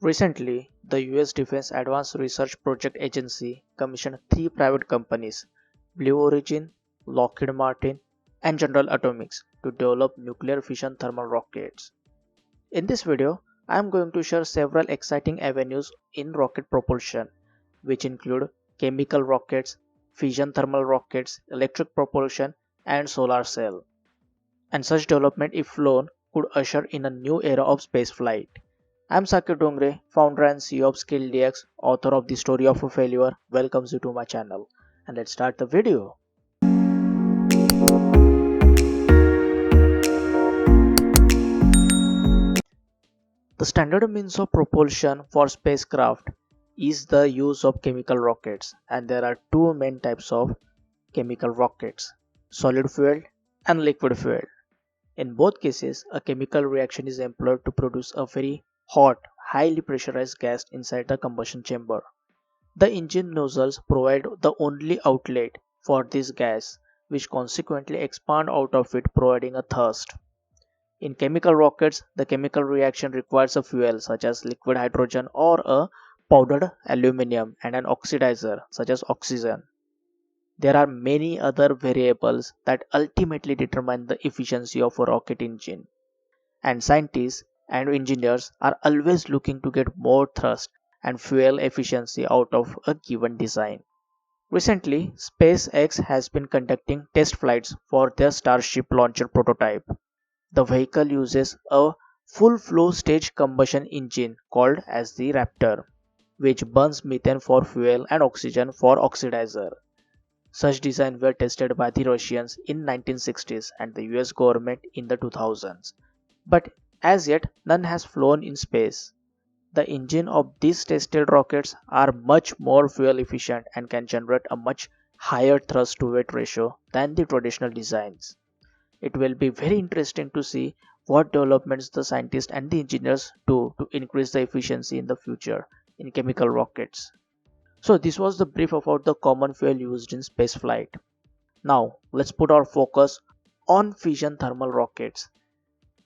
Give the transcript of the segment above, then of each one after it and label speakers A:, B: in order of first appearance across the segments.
A: Recently, the US Defense Advanced Research Project Agency commissioned three private companies, Blue Origin, Lockheed Martin, and General Atomics, to develop nuclear fission thermal rockets. In this video, I am going to share several exciting avenues in rocket propulsion, which include chemical rockets, fission thermal rockets, electric propulsion, and solar cell. And such development, if flown, could usher in a new era of spaceflight. I'm Saket Dongre, founder and CEO of SkillDx, author of The Story of a Failure, welcomes you to my channel. And let's start the video. The standard means of propulsion for spacecraft is the use of chemical rockets, and there are two main types of chemical rockets: solid fuel and liquid fuel. In both cases, a chemical reaction is employed to produce a very hot, highly pressurized gas inside the combustion chamber. The engine nozzles provide the only outlet for this gas, which consequently expand out of it, providing a thrust. In chemical rockets, the chemical reaction requires a fuel such as liquid hydrogen or a powdered aluminum and an oxidizer such as oxygen. There are many other variables that ultimately determine the efficiency of a rocket engine, and scientists and engineers are always looking to get more thrust and fuel efficiency out of a given design. Recently, SpaceX has been conducting test flights for their Starship launcher prototype. The vehicle uses a full flow stage combustion engine called as the Raptor, which burns methane for fuel and oxygen for oxidizer. Such designs were tested by the Russians in 1960s and the US government in the 2000s. But as yet none has flown in space. The engine of these tested rockets are much more fuel efficient and can generate a much higher thrust to weight ratio than the traditional designs. It will be very interesting to see what developments the scientists and the engineers do to increase the efficiency in the future in chemical rockets. So this was the brief about the common fuel used in spaceflight. Now let's put our focus on fission thermal rockets.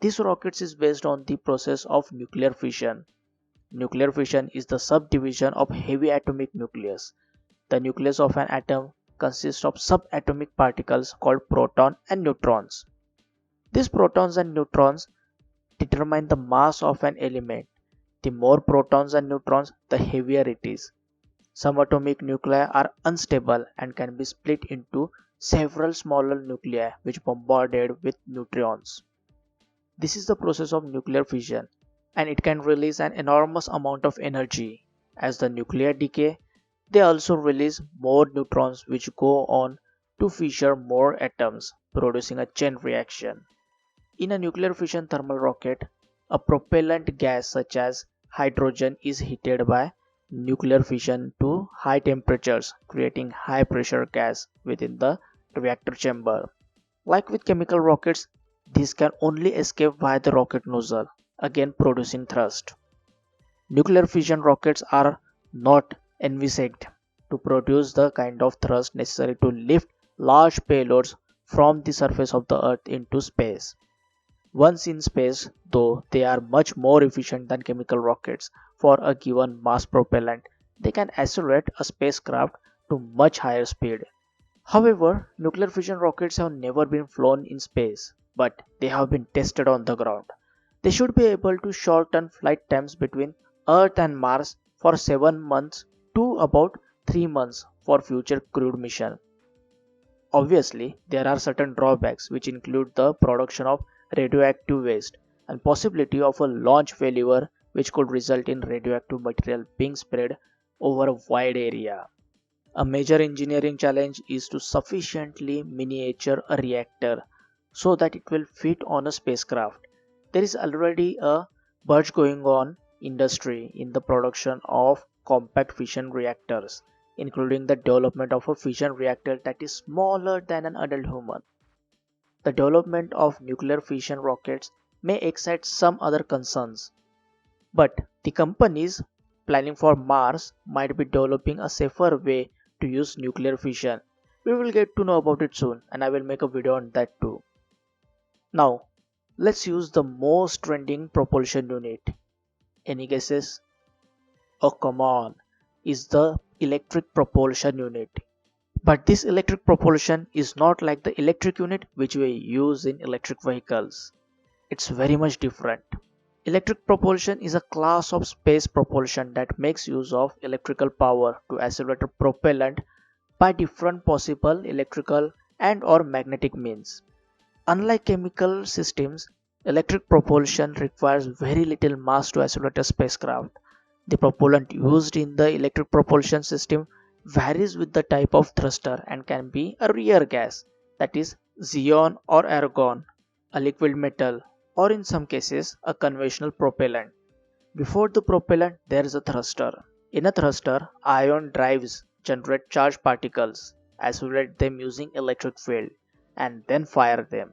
A: This rockets is based on the process of nuclear fission. Nuclear fission is the subdivision of heavy atomic nucleus. The nucleus of an atom consists of subatomic particles called proton and neutrons. These protons and neutrons determine the mass of an element. The more protons and neutrons, the heavier it is. Some atomic nuclei are unstable and can be split into several smaller nuclei which bombarded with neutrons. This is the process of nuclear fission, and it can release an enormous amount of energy. As the nuclei decay, they also release more neutrons which go on to fissure more atoms, producing a chain reaction. In a nuclear fission thermal rocket, a propellant gas such as hydrogen is heated by nuclear fission to high temperatures, creating high pressure gas within the reactor chamber. Like with chemical rockets, this can only escape via the rocket nozzle, again producing thrust. Nuclear fission rockets are not envisaged to produce the kind of thrust necessary to lift large payloads from the surface of the Earth into space. Once in space, though they are much more efficient than chemical rockets for a given mass propellant, they can accelerate a spacecraft to much higher speed. However, nuclear fission rockets have never been flown in space, but they have been tested on the ground. They should be able to shorten flight times between Earth and Mars for 7 months to about 3 months for future crewed mission. Obviously, there are certain drawbacks which include the production of radioactive waste and possibility of a launch failure which could result in radioactive material being spread over a wide area. A major engineering challenge is to sufficiently miniature a reactor so that it will fit on a spacecraft. There is already a burst going on industry in the production of compact fission reactors, including the development of a fission reactor that is smaller than an adult human. The development of nuclear fission rockets may excite some other concerns, but the companies planning for Mars might be developing a safer way to use nuclear fission. We will get to know about it soon, and I will make a video on that too. Now, let's use the most trending propulsion unit. Any guesses? Oh come on, is the electric propulsion unit. But this electric propulsion is not like the electric unit which we use in electric vehicles. It's very much different. Electric propulsion is a class of space propulsion that makes use of electrical power to accelerate a propellant by different possible electrical and or magnetic means. Unlike chemical systems, electric propulsion requires very little mass to accelerate a spacecraft. The propellant used in the electric propulsion system varies with the type of thruster and can be a rare gas, that is xenon or argon, a liquid metal, or in some cases a conventional propellant. Before the propellant there is a thruster. In a thruster, ion drives generate charged particles, accelerate them using electric field, and then fire them.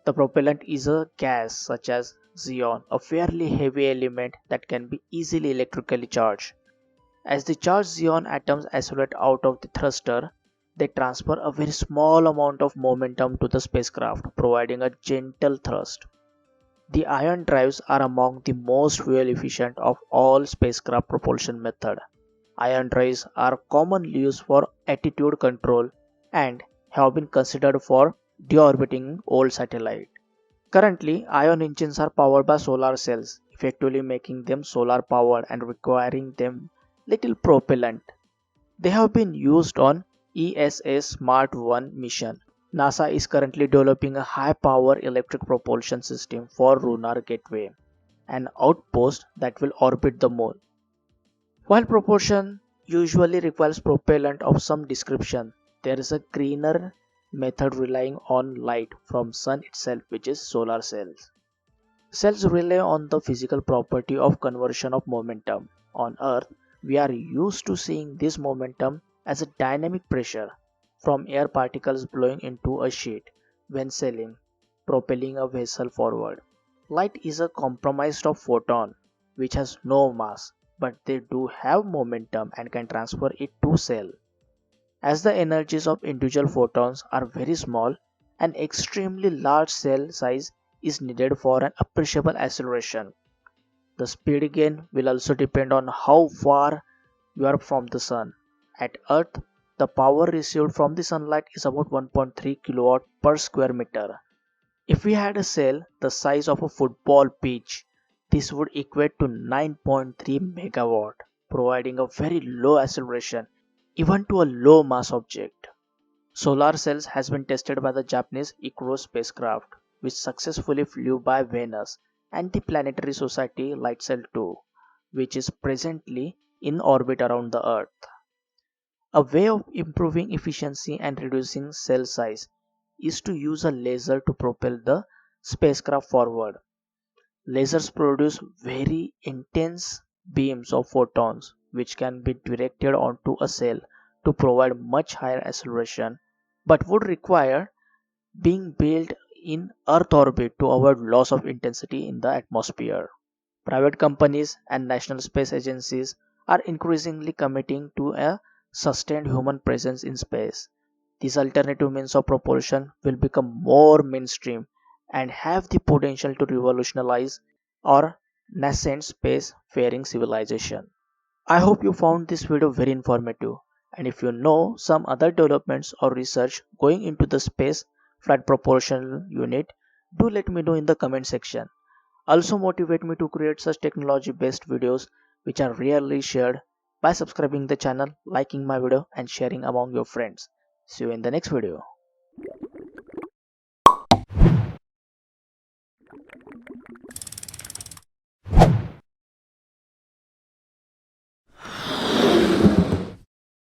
A: The propellant is a gas such as xenon, a fairly heavy element that can be easily electrically charged. As the charged xenon atoms accelerate out of the thruster, they transfer a very small amount of momentum to the spacecraft, providing a gentle thrust. The ion drives are among the most fuel efficient of all spacecraft propulsion methods. Ion drives are commonly used for attitude control and have been considered for deorbiting old satellites. Currently, ion engines are powered by solar cells, effectively making them solar powered and requiring them little propellant. They have been used on ESA Smart 1 mission. NASA is currently developing a high power electric propulsion system for Lunar Gateway, an outpost that will orbit the moon. While propulsion usually requires propellant of some description, there is a greener method relying on light from sun itself, which is solar cells. Cells rely on the physical property of conversion of momentum. On Earth, we are used to seeing this momentum as a dynamic pressure from air particles blowing into a sheet when sailing, propelling a vessel forward. Light is a comprised of photon which has no mass, but they do have momentum and can transfer it to cell. As the energies of individual photons are very small, an extremely large cell size is needed for an appreciable acceleration. The speed gain will also depend on how far you are from the sun. At Earth, the power received from the sunlight is about 1.3 kilowatt per square meter. If we had a cell the size of a football pitch, this would equate to 9.3 megawatt, providing a very low acceleration even to a low mass object. Solar cells has been tested by the Japanese ISRO spacecraft, which successfully flew by Venus, and the Planetary Society Light Cell 2, which is presently in orbit around the Earth. A way of improving efficiency and reducing cell size is to use a laser to propel the spacecraft forward. Lasers produce very intense beams of photons which can be directed onto a cell to provide much higher acceleration, but would require being built in Earth orbit to avoid loss of intensity in the atmosphere. Private companies and national space agencies are increasingly committing to a sustained human presence in space. These alternative means of propulsion will become more mainstream and have the potential to revolutionize our nascent space-faring civilization. I hope you found this video very informative, and if you know some other developments or research going into the space flight propulsion unit, do let me know in the comment section. Also motivate me to create such technology based videos which are rarely shared by subscribing the channel, liking my video and sharing among your friends. See you in the next video.